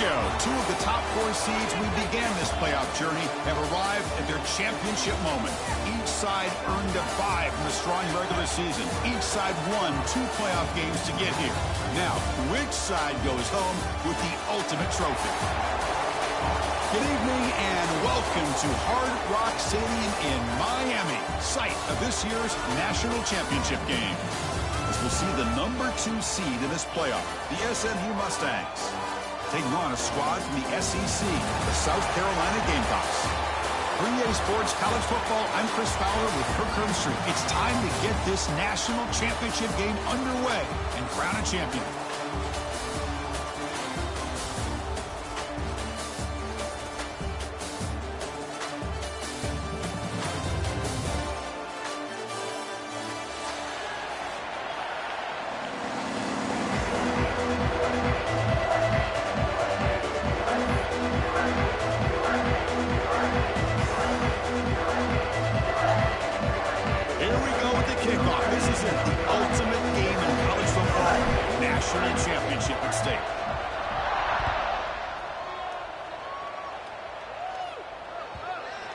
go. Two of the top 4 seeds we began this playoff journey have arrived at their championship moment. Each side earned a bye from a strong regular season. Each side won 2 playoff games to get here. Now, which side goes home with the ultimate trophy? Good evening and welcome to Hard Rock Stadium in Miami, site of this year's national championship game. As we'll see the number 2 seed in this playoff, the SMU Mustangs, taking on a squad from the SEC, the South Carolina Gamecocks. For EA Sports College Football, I'm Chris Fowler with Kirk Herbstreit. It's time to get this national championship game underway and crown a champion. Championship at stake.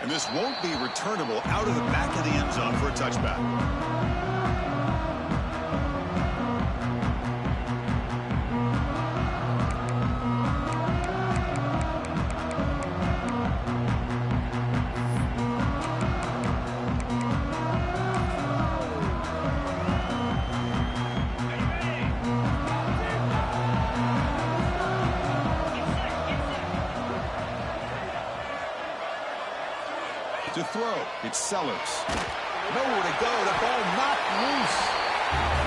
And this won't be returnable out of the back of the end zone for a touchback. To throw, it's Sellers. Nowhere to go, the ball knocked loose.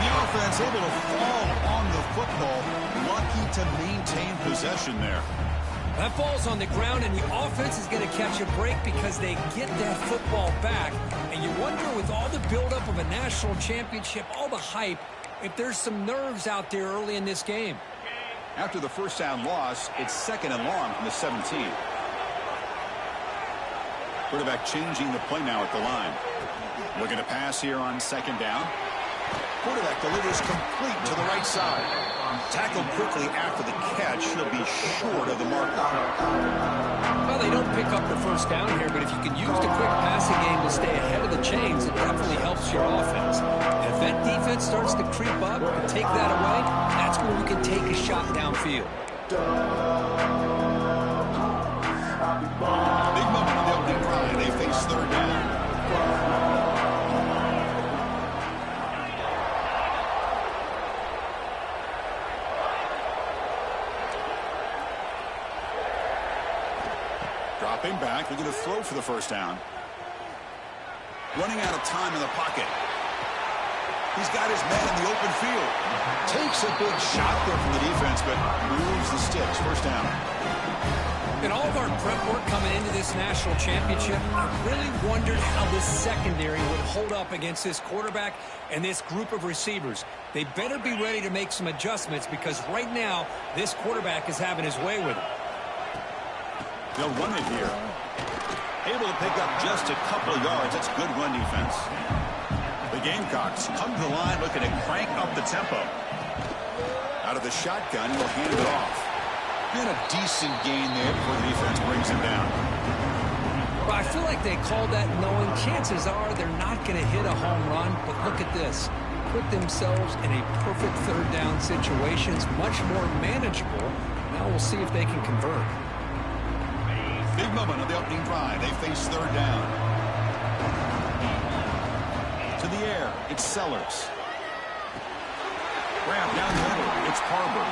The offense able to fall on the football, lucky to maintain possession there. That ball's on the ground, and the offense is going to catch a break because they get that football back. And you wonder, with all the buildup of a national championship, all the hype, if there's some nerves out there early in this game. After the first down loss, it's 2nd and long from the 17. Quarterback changing the play now at the line. Looking to pass here on 2nd down. Quarterback delivers complete to the right side. Tackled quickly after the catch. He'll be short of the marker. Well, they don't pick up the first down here, but if you can use the quick passing game to stay ahead of the chains, it definitely helps your offense. And if that defense starts to creep up and take that away, that's where we can take a shot downfield. Big moment on the opening drive. They face 3rd down. Dropping back, looking to throw for the first down. Running out of time in the pocket. He's got his man in the open field. Takes a big shot there from the defense, but moves the sticks. First down. In all of our prep work coming into this national championship, I really wondered how this secondary would hold up against this quarterback and this group of receivers. They better be ready to make some adjustments because right now, this quarterback is having his way with it. They'll run it here. Able to pick up just a couple of yards. That's good run defense. The Gamecocks come to the line looking to crank up the tempo. Out of the shotgun, he'll hand it off. And a decent gain there before the defense brings him down. Well, I feel like they called that knowing chances are they're not going to hit a home run. But look at this. Put themselves in a perfect 3rd down situation. It's much more manageable. Now we'll see if they can convert. Big moment on the opening drive. They face 3rd down. To the air. It's Sellers. Grab down the middle. It's Carver.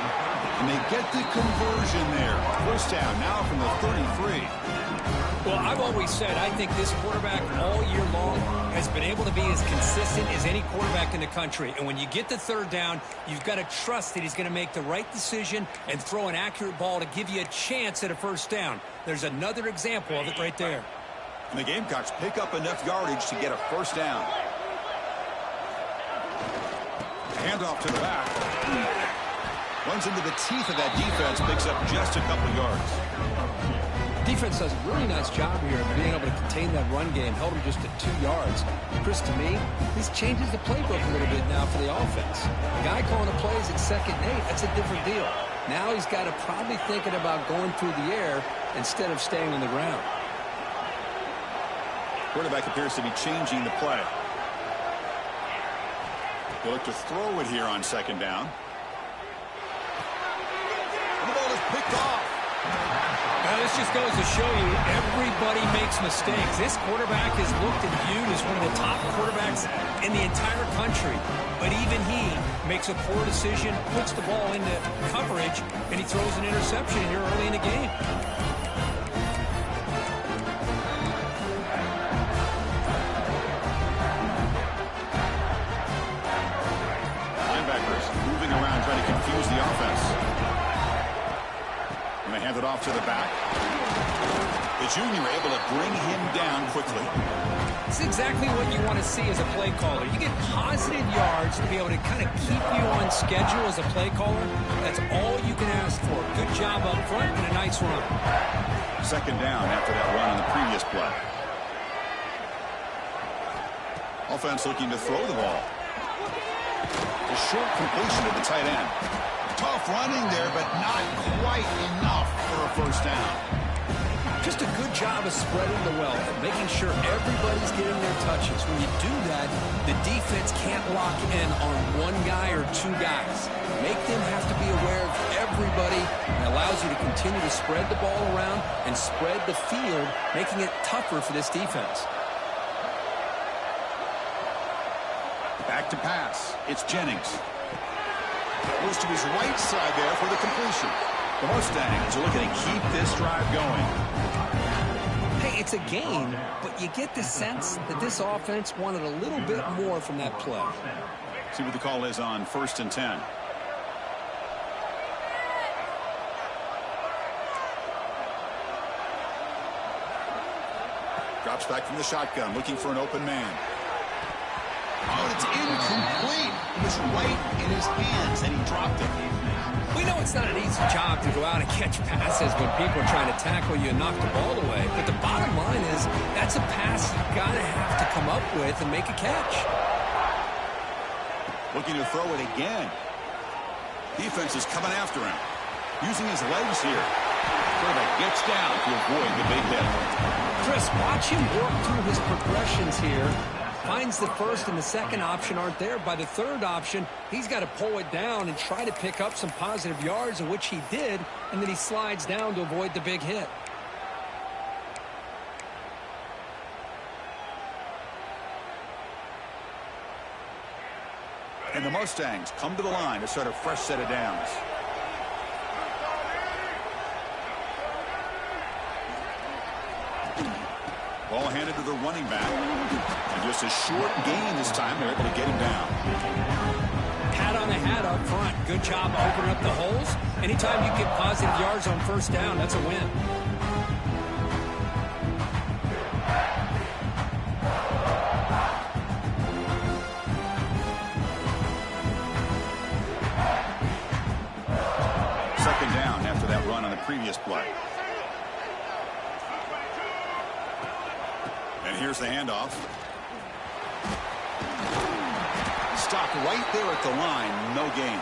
And they get the conversion there. First down now from the 33. Well, I've always said I think this quarterback all year long has been able to be as consistent as any quarterback in the country. And when you get the 3rd down, you've got to trust that he's going to make the right decision and throw an accurate ball to give you a chance at a first down. There's another example of it right there. And the Gamecocks pick up enough yardage to get a first down. Handoff to the back. Runs into the teeth of that defense, picks up just a couple yards. Defense does a really nice job here of being able to contain that run game. Held him just at 2 yards. Chris, to me, this changes the playbook a little bit now for the offense. The guy calling the plays at 2nd and 8, that's a different deal. Now he's got to probably thinking about going through the air instead of staying on the ground. Quarterback appears to be changing the play. They look to throw it here on second down. And the ball is picked off. Now, this just goes to show you everybody makes mistakes. This quarterback is looked and viewed as one of the top quarterbacks in the entire country. But even he makes a poor decision, puts the ball into coverage, and he throws an interception here early in the game. Linebackers moving around trying to confuse the offense. And they hand it off to the back. The junior able to bring him down quickly. It's exactly what you want to see as a play caller. You get positive yards to be able to kind of keep you on schedule as a play caller. That's all you can ask for. Good job up front and a nice run. Second down after that run on the previous play. Offense looking to throw the ball. A short completion to the tight end. Tough running there, but not quite enough for a first down. Just a good job of spreading the wealth, making sure everybody's getting their touches. When you do that, the defense can't lock in on one guy or two guys. Make them have to be aware of everybody. It allows you to continue to spread the ball around and spread the field, making it tougher for this defense. Back to pass. It's Jennings. Goes to his right side there for the completion. The Mustangs are looking to keep this drive going. Hey, it's a game, but you get the sense that this offense wanted a little bit more from that play. See what the call is on 1st and 10. Drops back from the shotgun, looking for an open man. Oh, and it's incomplete. It was right in his hands, and he dropped it. We know it's not an easy job to go out and catch passes when people are trying to tackle you and knock the ball away. But the bottom line is that's a pass you've got to have to come up with and make a catch. Looking to throw it again. Defense is coming after him. Using his legs here. Quarterback gets down to avoid the big hit. Chris, watch him work through his progressions here. Finds the first and the second option aren't there. By the third option, he's got to pull it down and try to pick up some positive yards, of which he did, and then he slides down to avoid the big hit. And the Mustangs come to the line to start a fresh set of downs. Ball handed to the running back. And just a short gain this time. They're able to get him down. Pat on the hat up front. Good job opening up the holes. Anytime you get positive yards on first down, that's a win. Second down after that run on the previous play. And here's the handoff. Stopped right there at the line. No gain.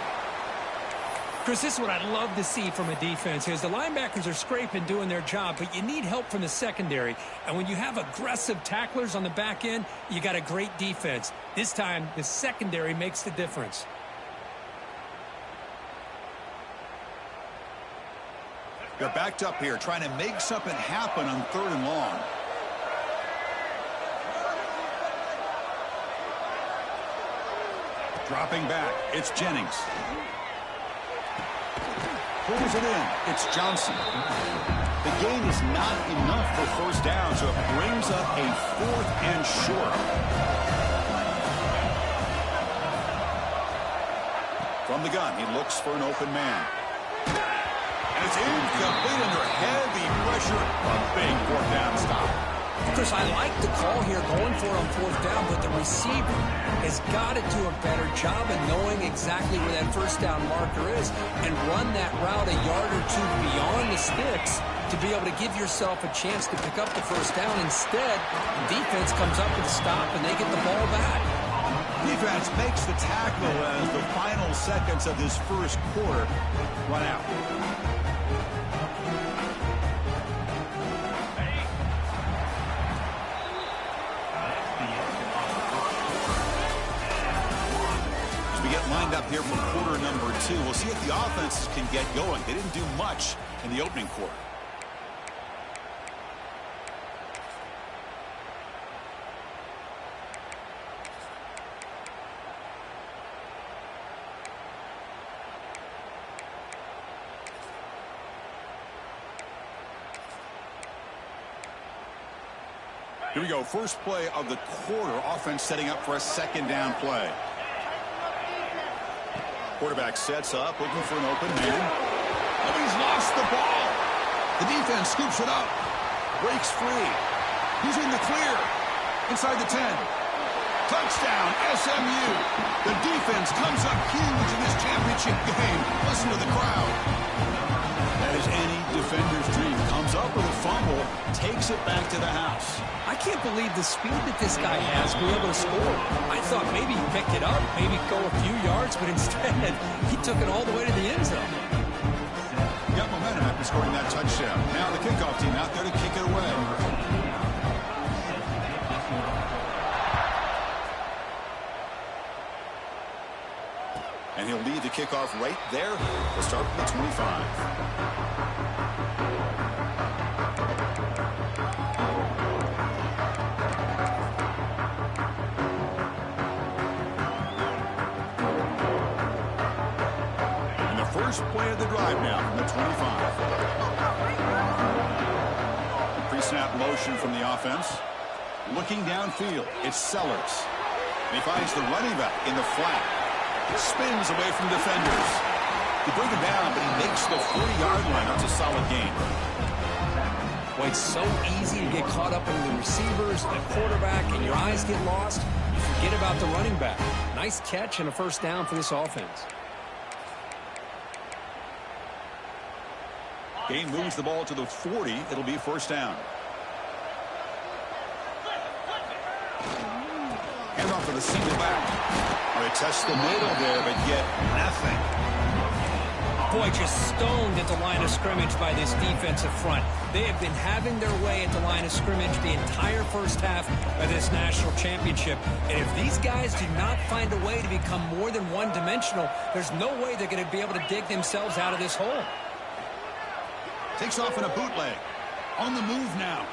Chris, this is what I'd love to see from a defense is the linebackers are scraping, doing their job, but you need help from the secondary. And when you have aggressive tacklers on the back end, you got a great defense. This time, the secondary makes the difference. They're backed up here, trying to make something happen on 3rd and long. Dropping back, it's Jennings. Pulls it in, it's Johnson. The gain is not enough for first down, so it brings up a 4th and short. From the gun, he looks for an open man. And it's incomplete under heavy pressure. A big 4th down stop. Chris, I like the call here going for it on 4th down, but the receiver has got to do a better job of knowing exactly where that first down marker is and run that route a yard or two beyond the sticks to be able to give yourself a chance to pick up the first down. Instead, the defense comes up with a stop and they get the ball back. Defense makes the tackle as the final seconds of this first quarter run out. As we get lined up here for quarter number 2, we'll see if the offenses can get going. They didn't do much in the opening quarter. Here we go. First play of the quarter. Offense setting up for a second down play. Quarterback sets up, looking for an open man. Oh, he's lost the ball. The defense scoops it up. Breaks free. He's in the clear. Inside the 10. Touchdown, SMU. The defense comes up huge in this championship game. Listen to the crowd. That is any defender's dream. Comes up with a fumble, takes it back to the house. I can't believe the speed that this guy has to be able to score. I thought maybe he picked it up, maybe go a few yards, but instead he took it all the way to the end zone. Got momentum after scoring that touchdown. Now the kickoff team out there to kick it away. And he'll lead the kickoff right there. We'll start from the 25. First play of the drive now from the 25. Pre-snap motion from the offense. Looking downfield, it's Sellers. And he finds the running back in the flat. Spins away from defenders. He brings him down, but he makes the 40-yard line. That's a solid gain. Boy, it's so easy to get caught up in the receivers, the quarterback, and your eyes get lost. You forget about the running back. Nice catch and a first down for this offense. Gain moves the ball to the 40. It'll be first down. Hand off to the single back. They test the middle there, but get nothing. Boy, just stoned at the line of scrimmage by this defensive front. They have been having their way at the line of scrimmage the entire first half of this national championship. And if these guys do not find a way to become more than one-dimensional, there's no way they're going to be able to dig themselves out of this hole. Takes off in a bootleg. On the move now.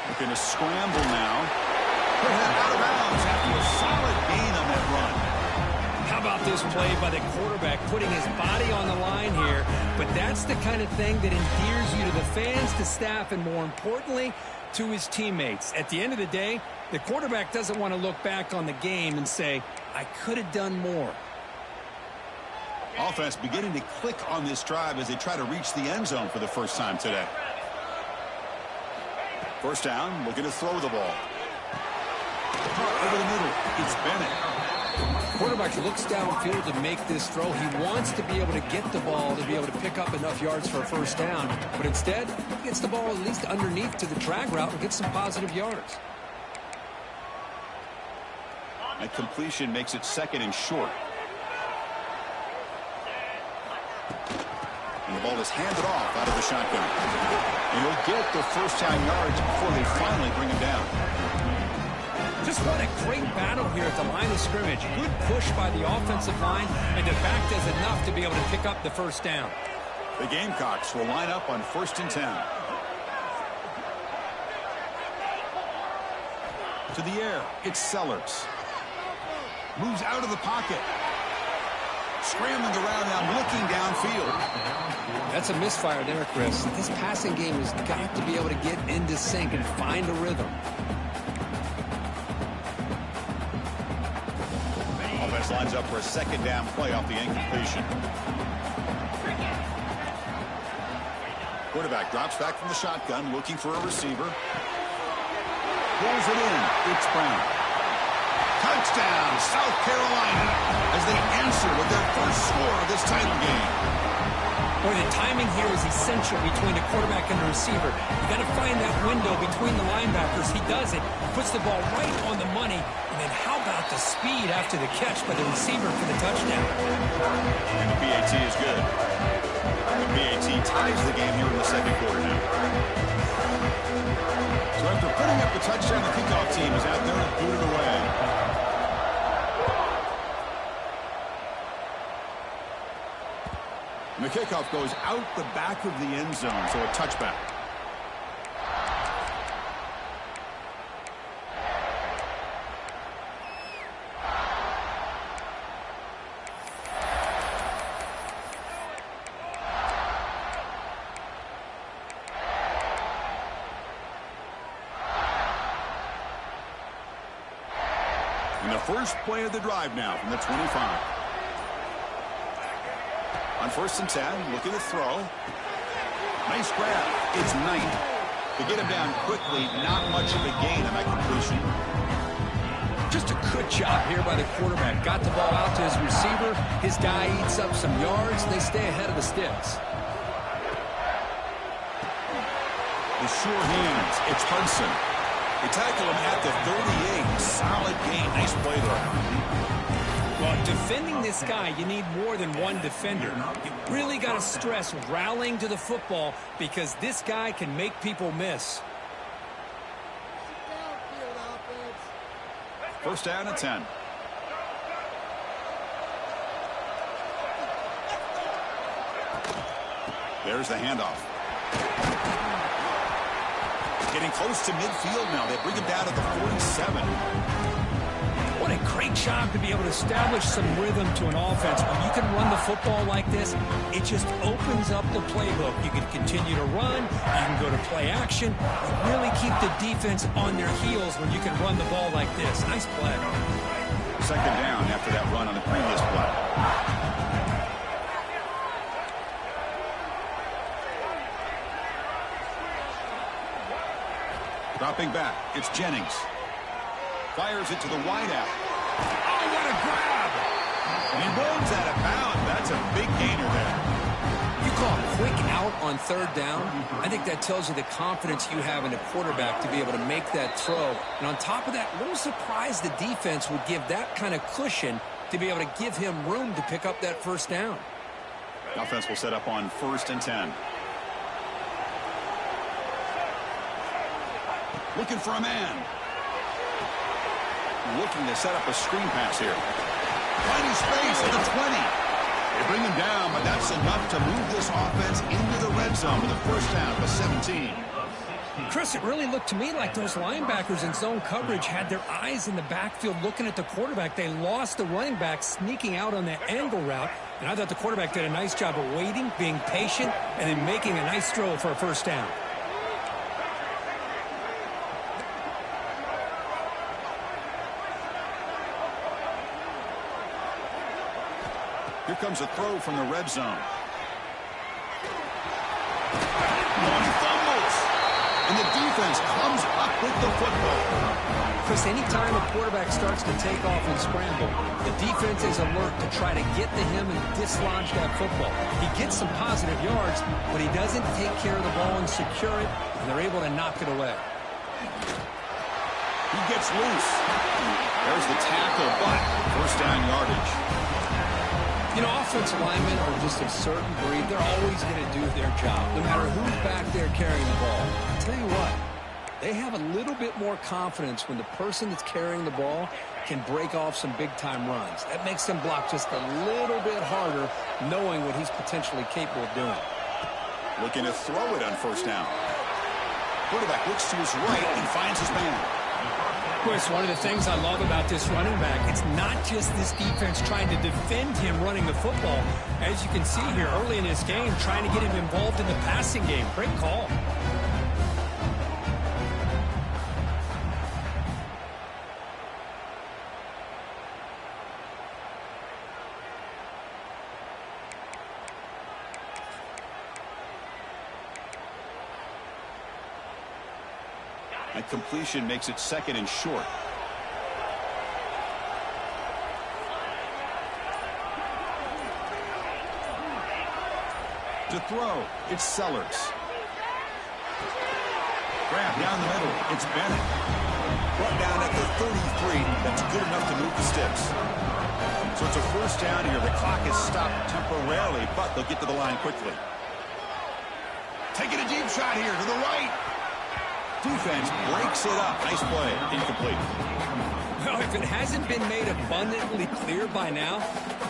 Looking to scramble now. Put him out of bounds after a solid gain on that run. How about this play by the quarterback, putting his body on the line here? But that's the kind of thing that endears you to the fans, the staff, and more importantly, to his teammates. At the end of the day, the quarterback doesn't want to look back on the game and say, I could have done more. Offense beginning to click on this drive as they try to reach the end zone for the first time today. First down, looking to throw the ball. Over the middle, it's Bennett. Quarterback looks downfield to make this throw. He wants to be able to get the ball to be able to pick up enough yards for a first down. But instead, he gets the ball at least underneath to the drag route and gets some positive yards. That completion makes it second and short. And the ball is handed off out of the shotgun. And he'll get the first down yards before they finally bring him down. Just what a great battle here at the line of scrimmage. Good push by the offensive line, and the back does enough to be able to pick up the first down. The Gamecocks will line up on 1st and 10. To the air, it's Sellers. Moves out of the pocket. Scrambling around now, looking downfield. That's a misfire there, Chris. This passing game has got to be able to get into sync and find a rhythm. Offense lines up for a second down play off the incompletion. Quarterback drops back from the shotgun, looking for a receiver. Pulls it in. It's Brown. Touchdown, South Carolina, as they answer with their first score of this title game. Boy, the timing here is essential between the quarterback and the receiver. You got to find that window between the linebackers. He does it, puts the ball right on the money, and then how about the speed after the catch by the receiver for the touchdown? PAT is good. The PAT ties the game here in the second quarter now. So after putting up the touchdown, the kickoff team is out there and booted away. And the kickoff goes out the back of the end zone, so a touchback. And the first play of the drive now from the 25. On 1st and 10, looking to throw. Nice grab. It's Knight. To get him down quickly, not much of a gain on that completion. Just a good job here by the quarterback. Got the ball out to his receiver. His guy eats up some yards. They stay ahead of the sticks. The sure hands. It's Hudson. They tackle him at the 38. Solid gain. Nice play there. Well, defending this guy, you need more than one defender. You really got to stress rallying to the football because this guy can make people miss. First down and 10. There's the handoff. Getting close to midfield now. They bring him down to the 47. What a great job to be able to establish some rhythm to an offense. When you can run the football like this, it just opens up the playbook. You can continue to run. You can go to play action. You really keep the defense on their heels when you can run the ball like this. Nice play. Second down after that run on the previous play. Dropping back, it's Jennings. Fires it to the wideout. Oh, what a grab! And he rolls out of bounds. That's a big gainer there. You call a quick out on 3rd down. I think that tells you the confidence you have in a quarterback to be able to make that throw. And on top of that, a little surprised the defense would give that kind of cushion to be able to give him room to pick up that 1st down. The offense will set up on 1st and 10. Looking for a man. Looking to set up a screen pass here. Finding space at the 20. They bring him down, but that's enough to move this offense into the red zone with a first down of 17. Chris, it really looked to me like those linebackers in zone coverage had their eyes in the backfield looking at the quarterback. They lost the running back sneaking out on that angle route, and I thought the quarterback did a nice job of waiting, being patient, and then making a nice throw for a first down. Here comes a throw from the red zone. One fumbles. And the defense comes up with the football. Chris, anytime a quarterback starts to take off and scramble, the defense is alert to try to get to him and dislodge that football. He gets some positive yards, but he doesn't take care of the ball and secure it, and they're able to knock it away. He gets loose. There's the tackle, but first down yardage. You know, offensive linemen are just a certain breed. They're always going to do their job, no matter who's back there carrying the ball. I'll tell you what, they have a little bit more confidence when the person that's carrying the ball can break off some big-time runs. That makes them block just a little bit harder, knowing what he's potentially capable of doing. Looking to throw it on first down. Quarterback looks to his right and finds his man. Chris, one of the things I love about this running back, it's not just this defense trying to defend him running the football. As you can see here early in this game, trying to get him involved in the passing game. Great call. That completion makes it 2nd and short. To throw, it's Sellers. Grab down the middle, it's Bennett. Brought down at the 33, that's good enough to move the sticks. So it's a first down here. The clock is stopped temporarily, but they'll get to the line quickly. Taking a deep shot here to the right. Defense breaks it up. Nice play. Incomplete. Well, if it hasn't been made abundantly clear by now,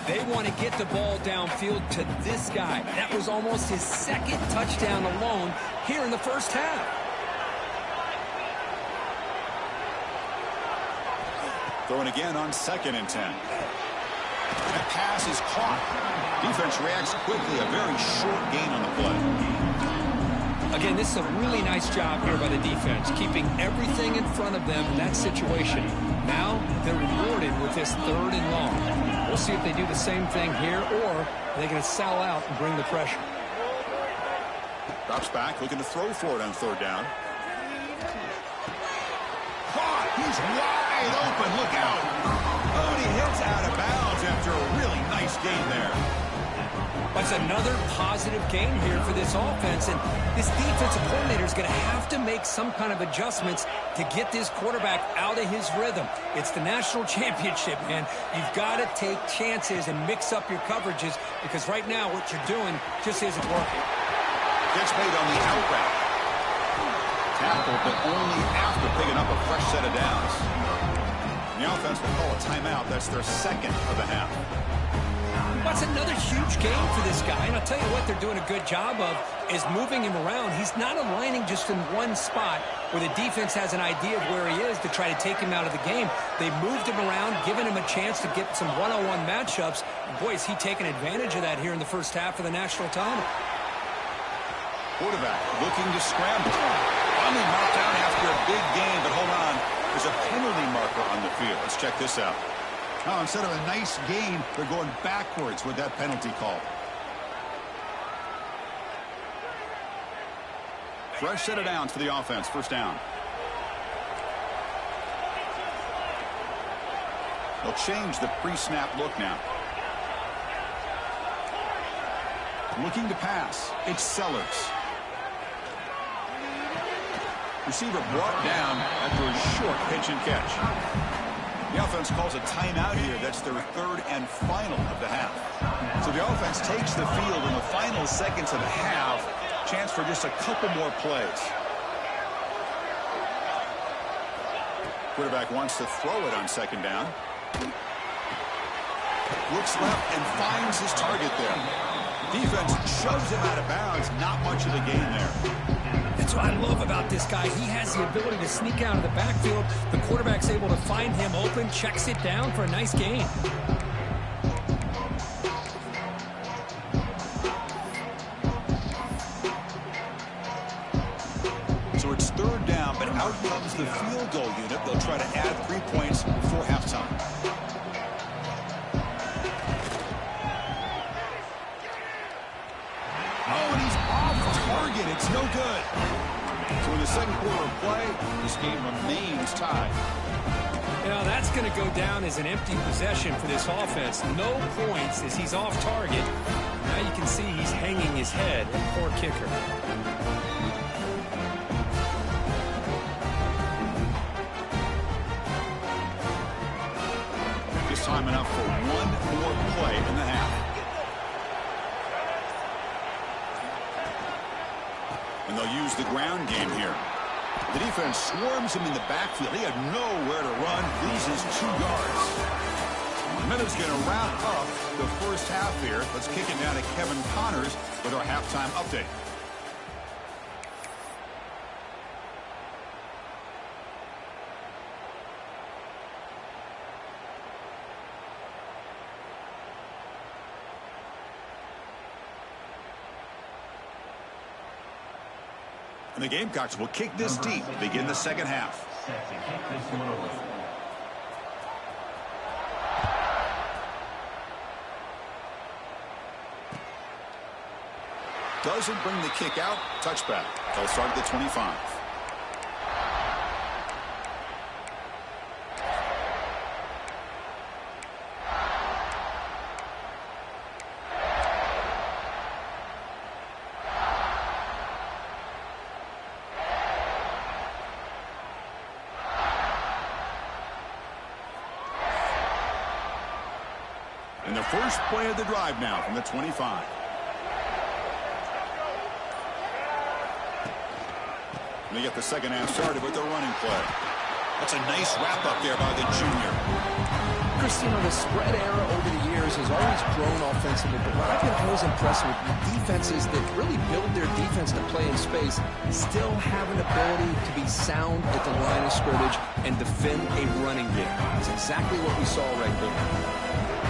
they want to get the ball downfield to this guy. That was almost his second touchdown alone here in the first half. Throwing again on 2nd and 10. That pass is caught. Defense reacts quickly. A very short gain on the play. Again, this is a really nice job here by the defense, keeping everything in front of them in that situation. Now they're rewarded with this 3rd and long. We'll see if they do the same thing here, or are they going to sell out and bring the pressure. Drops back, looking to throw for it on 3rd down. Caught! He's wide open. Look out! Oh, and he hits out of bounds after a really nice gain there. That's another positive game here for this offense, and this defensive coordinator is going to have to make some kind of adjustments to get this quarterback out of his rhythm. It's the national championship, man. You've got to take chances and mix up your coverages, because right now what you're doing just isn't working. Gets made on the out route. Tackle, but only after picking up a fresh set of downs. The offense will call a timeout. That's their 2nd of the half. That's another huge game for this guy, and I'll tell you what they're doing a good job of is moving him around. He's not aligning just in one spot where the defense has an idea of where he is to try to take him out of the game. They've moved him around, given him a chance to get some one-on-one matchups. And boy, is he taking advantage of that here in the first half of the national title. Quarterback looking to scramble. Finally marked down after a big game, but hold on. There's a penalty marker on the field. Let's check this out. Now, instead of a nice gain, they're going backwards with that penalty call. Fresh set of downs for the offense. First down. They'll change the pre-snap look now. Looking to pass. It's Sellers. Receiver brought down after a short pitch and catch. The offense calls a timeout here. That's their 3rd and final of the half. So the offense takes the field in the final seconds of the half. Chance for just a couple more plays. Quarterback wants to throw it on 2nd down. Looks left and finds his target there. Defense shoves him out of bounds. Not much of the gain there. That's what I love about this guy. He has the ability to sneak out of the backfield. The quarterback's able to find him open, checks it down for a nice gain. So it's 3rd down, but out comes the field goal unit. They'll try to add 3 points before halftime. Oh, and he's off target. It's no good. So in the 2nd quarter of play, this game remains tied. You know, that's going to go down as an empty possession for this offense. No points as he's off target. Now you can see he's hanging his head. Poor kicker. Just time enough for one more play in the half. And they'll use the ground game here. The defense swarms him in the backfield. He had nowhere to run, loses 2 yards. The minute's going to wrap up the first half here. Let's kick it down to Kevin Connors with our halftime update. And the Gamecocks will kick this deep to begin the 2nd half. Doesn't bring the kick out. Touchback. They'll start at the 25. The first play of the drive now from the 25. They get the second half started with the running play. That's a nice wrap up there by the junior. Christine, the spread era over the years has always grown offensively, but what I've been always impressed with defenses that really build their defense to play in space still have an ability to be sound at the line of scrimmage and defend a running game. That's exactly what we saw right there.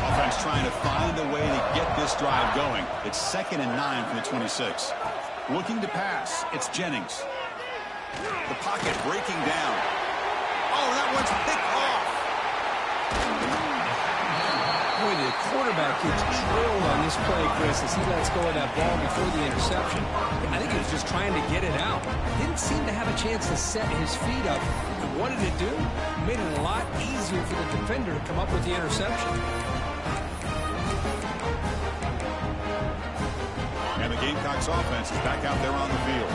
Offense trying to find a way to get this drive going. It's 2nd and 9 from the 26. Looking to pass. It's Jennings. The pocket breaking down. Oh, that one's picked off. Boy, the quarterback gets drilled on this play, Chris, as he lets go of that ball before the interception. I think he was just trying to get it out. Didn't seem to have a chance to set his feet up. And what did it do? It made it a lot easier for the defender to come up with the interception. And the Gamecocks offense is back out there on the field.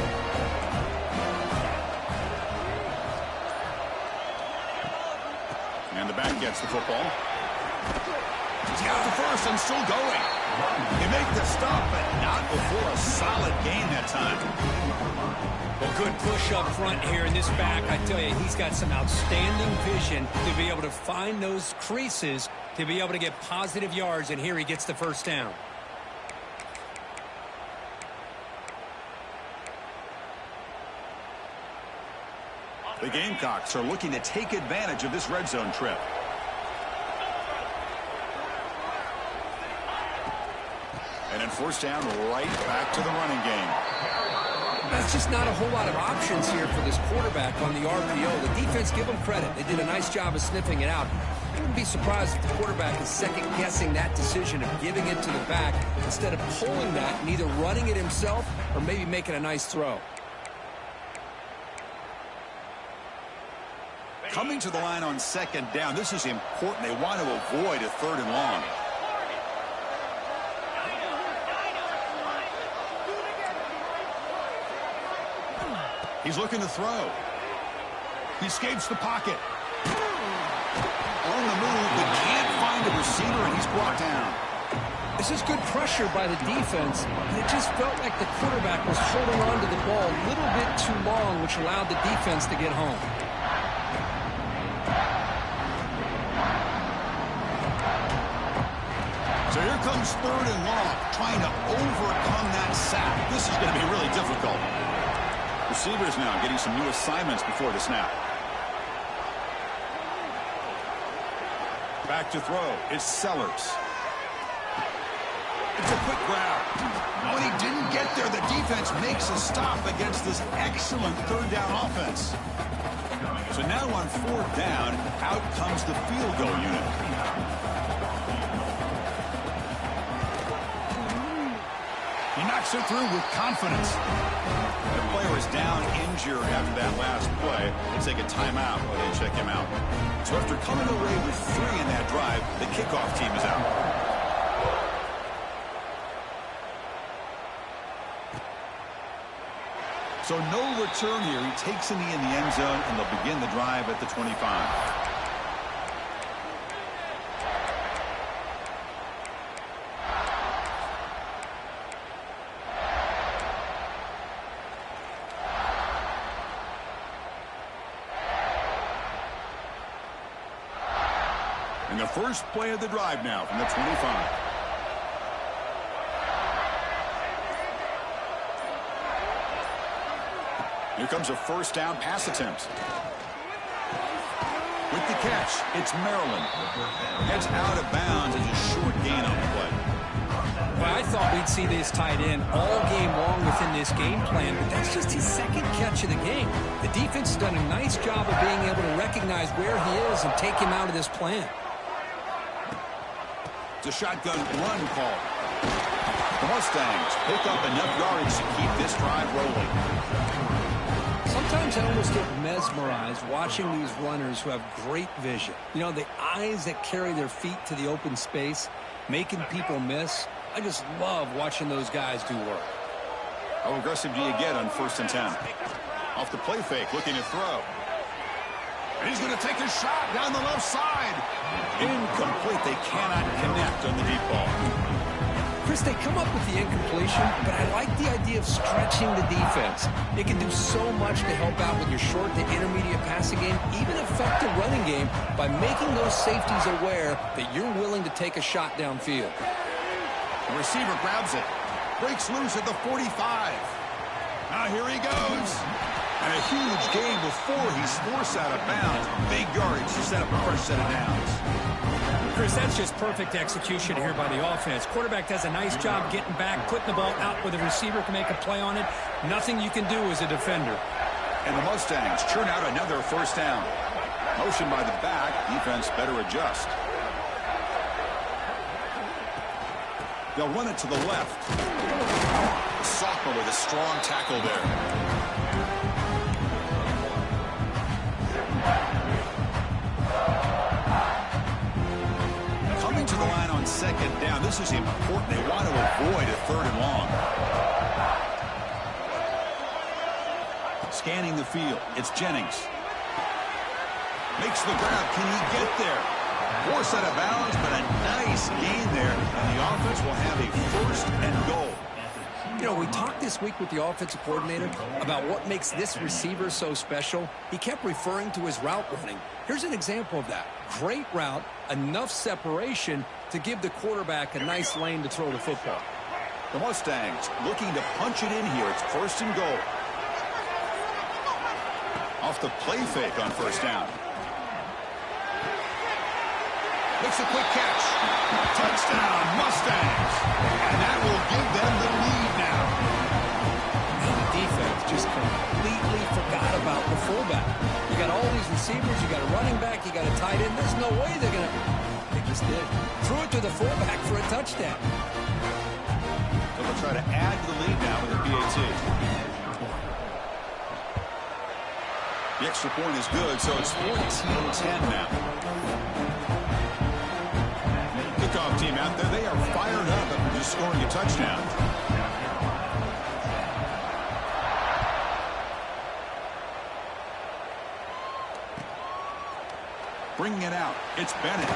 And the back gets the football. He's got the first and still going. They make the stop, but not before a solid gain that time. Well, good push up front here in this back. I tell you, he's got some outstanding vision to be able to find those creases, to be able to get positive yards, and here he gets the first down. The Gamecocks are looking to take advantage of this red zone trip. And then first down, right back to the running game. That's just not a whole lot of options here for this quarterback on the RPO. The defense, give them credit. They did a nice job of sniffing it out. I wouldn't be surprised if the quarterback is second-guessing that decision of giving it to the back instead of pulling that and either running it himself or maybe making a nice throw. Coming to the line on 2nd down. This is important. They want to avoid a 3rd and long. He's looking to throw. He escapes the pocket. On the move, but can't find a receiver, and he's brought down. This is good pressure by the defense, but it just felt like the quarterback was holding on to the ball a little bit too long, which allowed the defense to get home. So here comes 3rd and long, trying to overcome that sack. This is going to be really difficult. Receivers now getting some new assignments before the snap. Back to throw. It's Sellers. It's a quick grab. When he didn't get there, the defense makes a stop against this excellent 3rd down offense. So now on 4th down, out comes the field goal unit. He knocks it through with confidence. The player is down injured after that last play. They take a timeout while they check him out. So after coming away with 3 in that drive, the kickoff team is out. So no return here. He takes a knee in the end zone, and they'll begin the drive at the 25. And the first play of the drive now from the 25. Here comes a first down pass attempt. With the catch, it's Maryland. That's out of bounds as a short gain on the play. Well, I thought we'd see this tight end all game long within this game plan, but that's just his 2nd catch of the game. The defense has done a nice job of being able to recognize where he is and take him out of this plan. It's a shotgun run call. The Mustangs pick up enough yardage to keep this drive rolling. Sometimes I almost get mesmerized watching these runners who have great vision. You know, the eyes that carry their feet to the open space, making people miss. I just love watching those guys do work. How aggressive do you get on 1st and 10? Off the play fake, looking to throw. And he's going to take a shot down the left side. Incomplete. They cannot connect on the deep ball. Chris, they come up with the incompletion, but I like the idea of stretching the defense. It can do so much to help out with your short to intermediate passing game, even affect the running game by making those safeties aware that you're willing to take a shot downfield. The receiver grabs it. Breaks loose at the 45. Now here he goes. And a huge gain before he's forced out of bounds. Big yardage to set up a fresh set of downs. Chris, that's just perfect execution here by the offense. Quarterback does a nice job getting back, putting the ball out where the receiver can make a play on it. Nothing you can do as a defender. And the Mustangs churn out another first down. Motion by the back. Defense better adjust. They'll run it to the left. The sophomore with a strong tackle there. Coming to the line on second down. This is important. They want to avoid a third and long. Scanning the field. It's Jennings. Makes the grab. Can he get there? Force out of bounds, but a nice gain there. And the offense will have a first and goal. You know, we talked this week with the offensive coordinator about what makes this receiver so special. He kept referring to his route running. Here's an example of that. Great route, enough separation to give the quarterback a nice lane to throw the football. The Mustangs looking to punch it in here. It's first and goal. Off the play fake on first down. Makes a quick catch. Touchdown, Mustangs. And that will give them the lead now. And the defense just completely forgot about the fullback. You got all these receivers, you got a running back, you got a tight end. There's no way they're going to... They just did. Threw it to the fullback for a touchdown. So they'll try to add to the lead now with a PAT. The extra point is good, so it's 14-10 now. Kickoff team out there, they are fired up after just scoring a touchdown. Bringing it out, it's Bennett.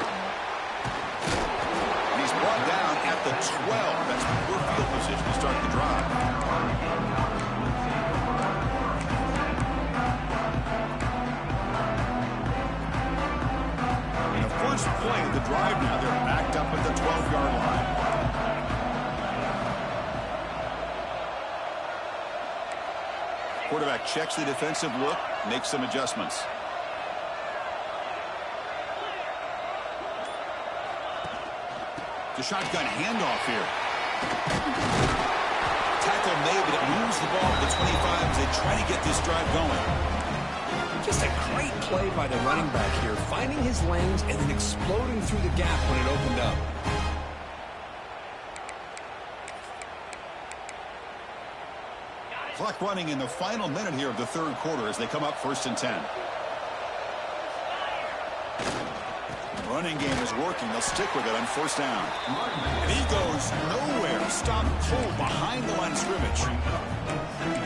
And he's brought down at the 12. That's poor field position to start the drive. First play of the drive now. They're backed up at the 12-yard line. Quarterback checks the defensive look, makes some adjustments. The shotgun handoff here. Tackle made, but it moves the ball to the 25 as they try to get this drive going. Just a great play by the running back here, finding his lanes and then exploding through the gap when it opened up. Clock running in the final minute here of the third quarter as they come up first and 10. Running game is working. They'll stick with it on first down. And he goes nowhere. Stop cold behind the line of scrimmage.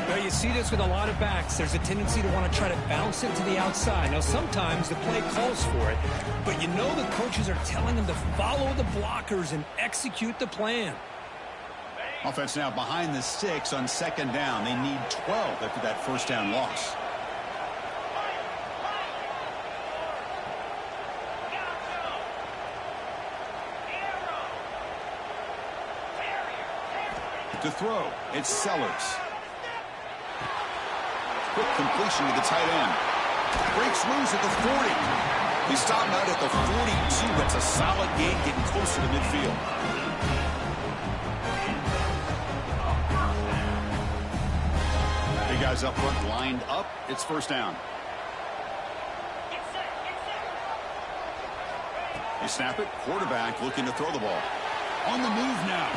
Well, you see this with a lot of backs. There's a tendency to want to try to bounce it to the outside. Now, sometimes the play calls for it, but you know the coaches are telling them to follow the blockers and execute the plan. Offense now behind the sticks on second down. They need 12 after that first down loss. To throw, it's Sellers. Quick completion to the tight end. Breaks loose at the 40. They stop him out at the 42. That's a solid gain, getting closer to midfield. Big guys up front lined up. It's first down. They snap it. Quarterback looking to throw the ball. On the move now.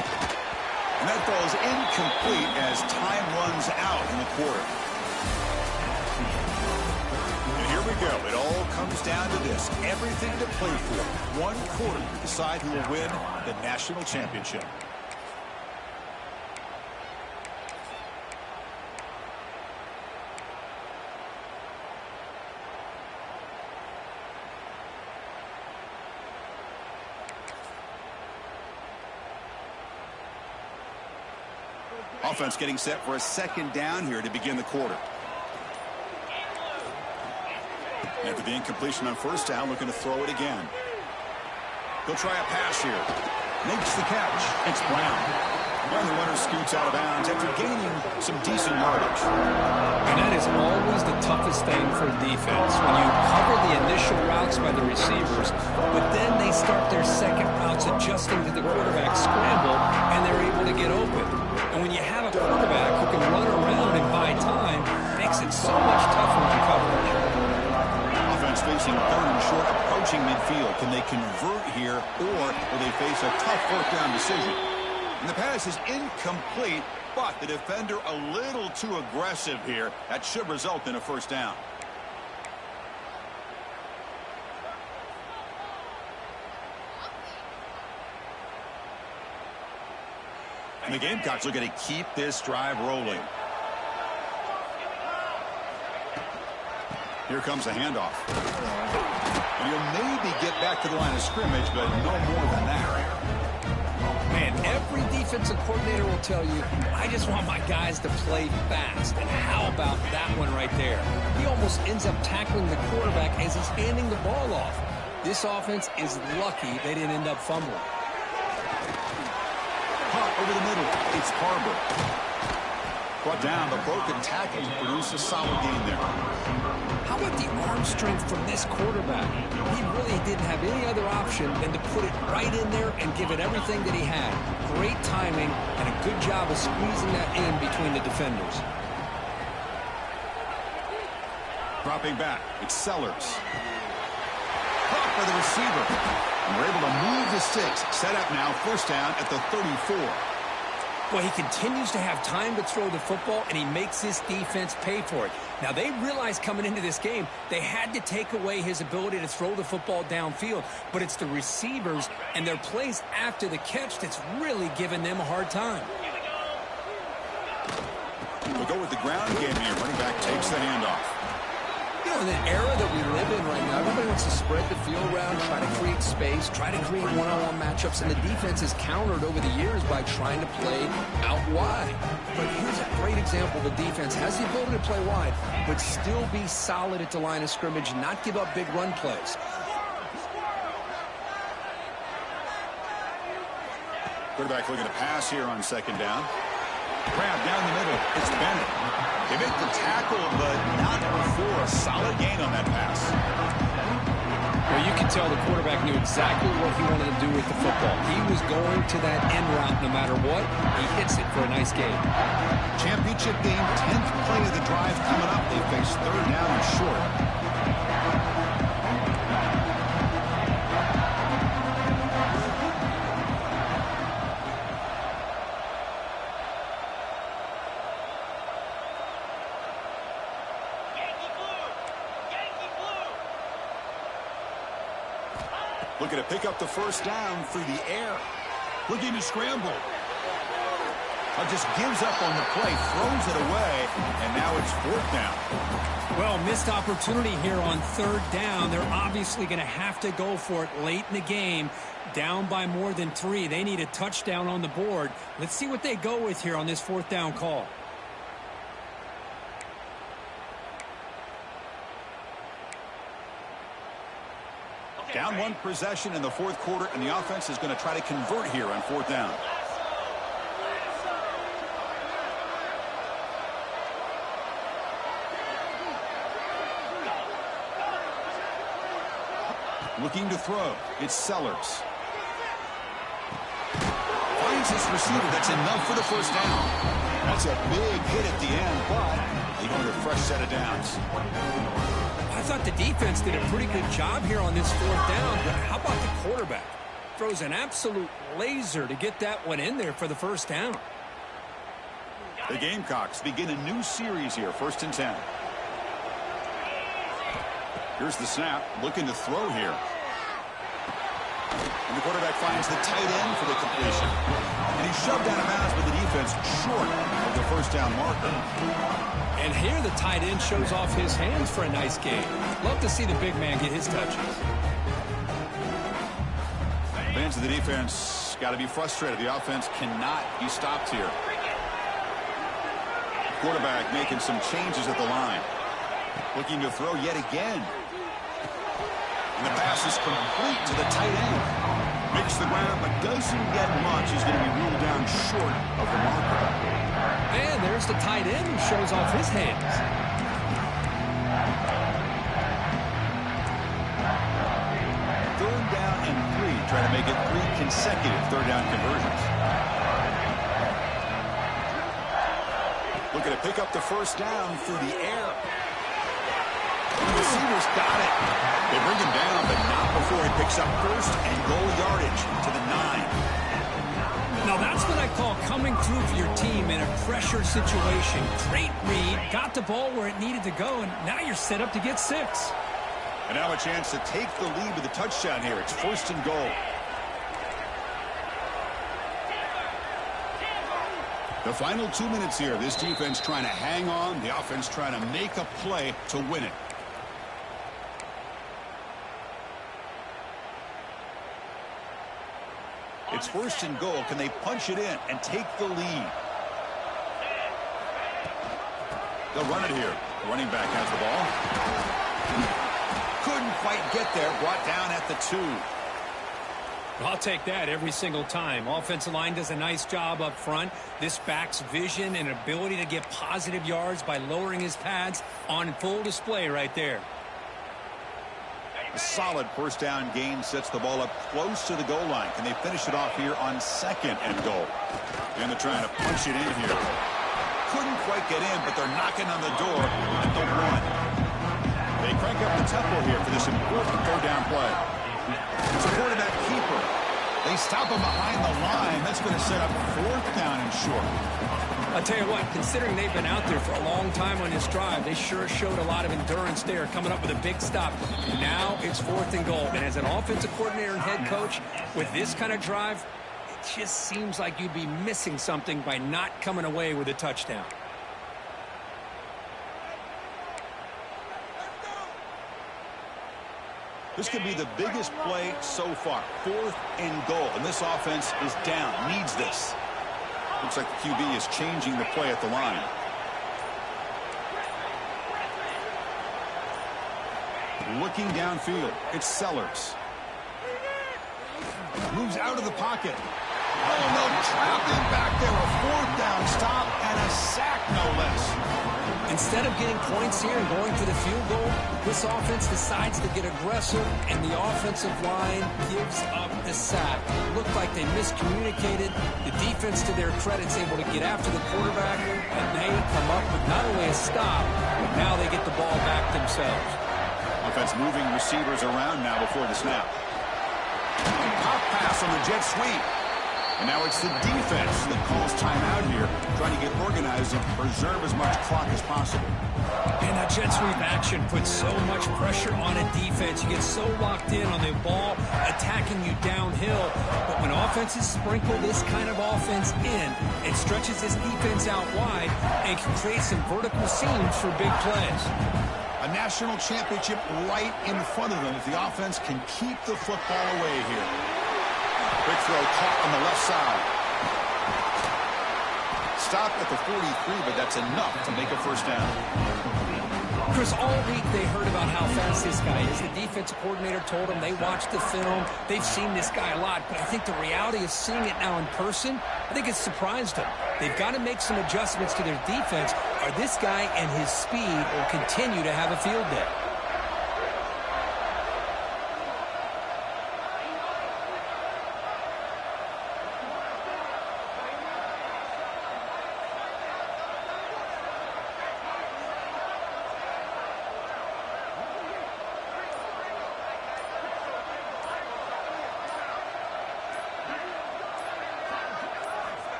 And that ball is incomplete as time runs out in the quarter. And here we go. It all comes down to this. Everything to play for. One quarter to decide who will win the national championship. Offense getting set for a second down here to begin the quarter. After the incompletion on first down, looking to throw it again. He'll try a pass here. Makes the catch. It's Brown. And the runner scoots out of bounds after gaining some decent yardage. And that is always the toughest thing for defense. When you cover the initial routes by the receivers, but then they start their second routes adjusting to the quarterback scramble, and they're able to get open. And when you have a quarterback who can run around and buy time, it makes it so much tougher on coverage. Offense facing third and short, approaching midfield. Can they convert here, or will they face a tough fourth down decision? And the pass is incomplete, but the defender a little too aggressive here. That should result in a first down. And the Gamecocks are going to keep this drive rolling. Here comes a handoff. And he'll maybe get back to the line of scrimmage, but no more than that. Man, every defensive coordinator will tell you, I just want my guys to play fast. And how about that one right there? He almost ends up tackling the quarterback as he's handing the ball off. This offense is lucky they didn't end up fumbling. Hot over the middle. It's Harbor. Brought down, the broken tackle to produce a solid gain there. How about the arm strength from this quarterback? He really didn't have any other option than to put it right in there and give it everything that he had. Great timing and a good job of squeezing that in between the defenders. Dropping back, it's Sellers. Caught by the receiver. And we're able to move the sticks. Set up now, first down at the 34. Well, he continues to have time to throw the football, and he makes this defense pay for it. Now, they realized coming into this game they had to take away his ability to throw the football downfield, but it's the receivers and their plays after the catch that's really giving them a hard time. We'll go with the ground game here. Running back takes the handoff. You know, in the era that we live in right now, everybody wants to spread the field around, try to create space, try to create one-on-one matchups, and the defense is countered over the years by trying to play out wide. But here's a great example. The defense has the ability to play wide, but still be solid at the line of scrimmage, not give up big run plays. Quarterback looking to pass here on second down. Grab down the middle. It's Bennett. They make the tackle, but not before a solid gain on that pass. Well, you can tell the quarterback knew exactly what he wanted to do with the football. He was going to that end route no matter what. He hits it for a nice gain. Championship game, 10th play of the drive coming up. They face third down and short. Looking to pick up the first down through the air. Looking to scramble. Just gives up on the play, throws it away, and now it's fourth down. Well, missed opportunity here on third down. They're obviously going to have to go for it late in the game. Down by more than 3. They need a touchdown on the board. Let's see what they go with here on this fourth down call. Down one possession in the fourth quarter, and the offense is going to try to convert here on fourth down. Looking to throw. It's Sellers. Finds his receiver. That's enough for the first down. That's a big hit at the end, but they go to a fresh set of downs. I thought the defense did a pretty good job here on this fourth down, but how about the quarterback? Throws an absolute laser to get that one in there for the first down. The Gamecocks begin a new series here, 1st and 10. Here's the snap, looking to throw here. And the quarterback finds the tight end for the completion. And he's shoved out of bounds with the defense short of the first down marker. And here the tight end shows off his hands for a nice gain. Love to see the big man get his touches. Fans of the defense got to be frustrated. The offense cannot be stopped here. quarterback making some changes at the line. Looking to throw yet again. And the pass is complete to the tight end. Makes the ground, but doesn't get much. He's going to be ruled down short of the marker. And there's the tight end who shows off his hands. Third down and 3. Trying to make it 3 consecutive third down conversions. Looking to pick up the first down through the air. The receivers got it. They bring him down, but not before he picks up first and goal yardage to the 9. Now that's what I call coming through for your team in a pressure situation. Great read, got the ball where it needed to go, and now you're set up to get 6. And now a chance to take the lead with a touchdown here. It's first and goal. The final 2 minutes here. This defense trying to hang on. The offense trying to make a play to win it. It's first and goal. Can they punch it in and take the lead? They'll run it here. The running back has the ball. Couldn't quite get there. Brought down at the 2. I'll take that every single time. Offensive line does a nice job up front. This back's vision and ability to get positive yards by lowering his pads on full display right there. A solid first down gain sets the ball up close to the goal line. Can they finish it off here on second and goal? And they're trying to punch it in here. Couldn't quite get in, but they're knocking on the door at the 1. They crank up the tempo here for this important third down play. It's a quarterback keeper. They stop him behind the line. That's going to set up fourth down and short. I'll tell you what, considering they've been out there for a long time on this drive, they sure showed a lot of endurance there, coming up with a big stop. Now it's fourth and goal. And as an offensive coordinator and head coach, with this kind of drive, it just seems like you'd be missing something by not coming away with a touchdown. This could be the biggest play so far. Fourth and goal. And this offense is down. Needs this. Looks like the QB is changing the play at the line. Looking downfield. It's Sellers. Moves out of the pocket. Oh, no. Trapping back there. A fourth down stop and a sack, no less. Instead of getting points here and going for the field goal, this offense decides to get aggressive, and the offensive line gives up the sack. It looked like they miscommunicated. The defense, to their credit, is able to get after the quarterback, and they come up with not only a stop, but now they get the ball back themselves. Offense moving receivers around now before the snap. Pop pass on the jet sweep. And now it's the defense that calls timeout here, trying to get organized and preserve as much clock as possible. And that jet sweep action puts so much pressure on a defense. You get so locked in on the ball attacking you downhill. But when offenses sprinkle this kind of offense in, it stretches this defense out wide and can create some vertical seams for big plays. A national championship right in front of them if the offense can keep the football away here. Big throw caught on the left side. Stop at the 43, but that's enough to make a first down. Chris, all week they heard about how fast this guy is. The defensive coordinator told them they watched the film. They've seen this guy a lot, but I think the reality of seeing it now in person, I think it's surprised them. They've got to make some adjustments to their defense, or this guy and his speed will continue to have a field day.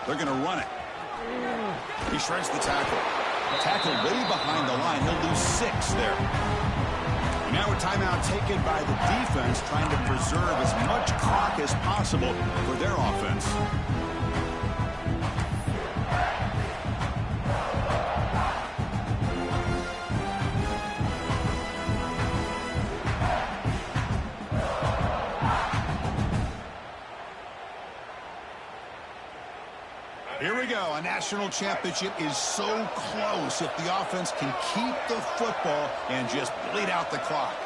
They're going to run it. He shreds the tackle. Tackle way behind the line. He'll lose 6 there. And now a timeout taken by the defense, trying to preserve as much clock as possible for their offense. Here we go. A national championship is so close if the offense can keep the football and just bleed out the clock.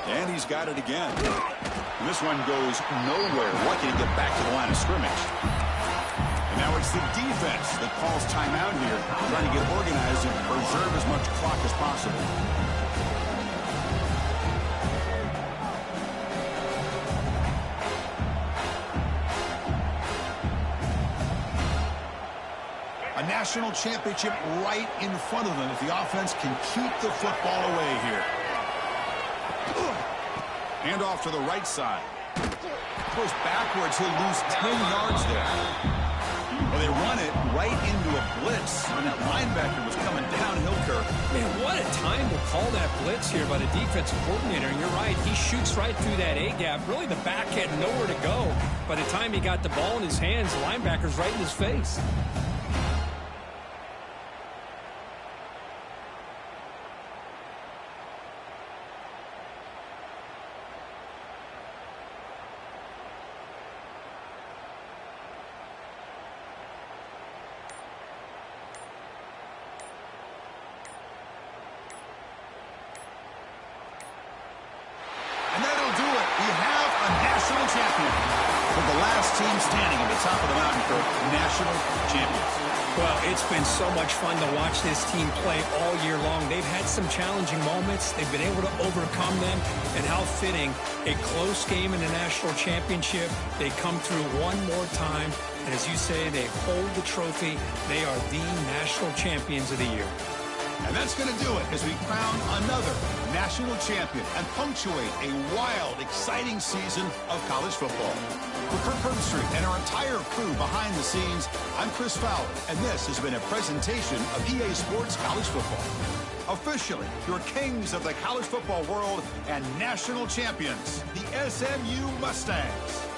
And he's got it again. And this one goes nowhere. Lucky to get back to the line of scrimmage. And now it's the defense that calls timeout here, trying to get organized and preserve as much clock as possible. A national championship right in front of them if the offense can keep the football away here. Hand off to the right side. Goes backwards, he'll lose 10 yards there. Well, they run it right into a blitz, and that linebacker was coming downhill, Kirk. Man, what a time to call that blitz here by the defensive coordinator. And you're right, he shoots right through that A-gap. Really, the back had nowhere to go. By the time he got the ball in his hands, the linebacker's right in his face. Team standing at the top of the mountain for national champions. Well, it's been so much fun to watch this team play all year long. They've had some challenging moments. They've been able to overcome them. And how fitting, a close game in the national championship. They come through one more time. And as you say, they hold the trophy. They are the national champions of the year. And that's going to do it as we crown another national champion and punctuate a wild, exciting season of college football. For Kirk Herbstreit and our entire crew behind the scenes, I'm Chris Fowler, and this has been a presentation of EA Sports College Football. Officially, your kings of the college football world and national champions, the SMU Mustangs.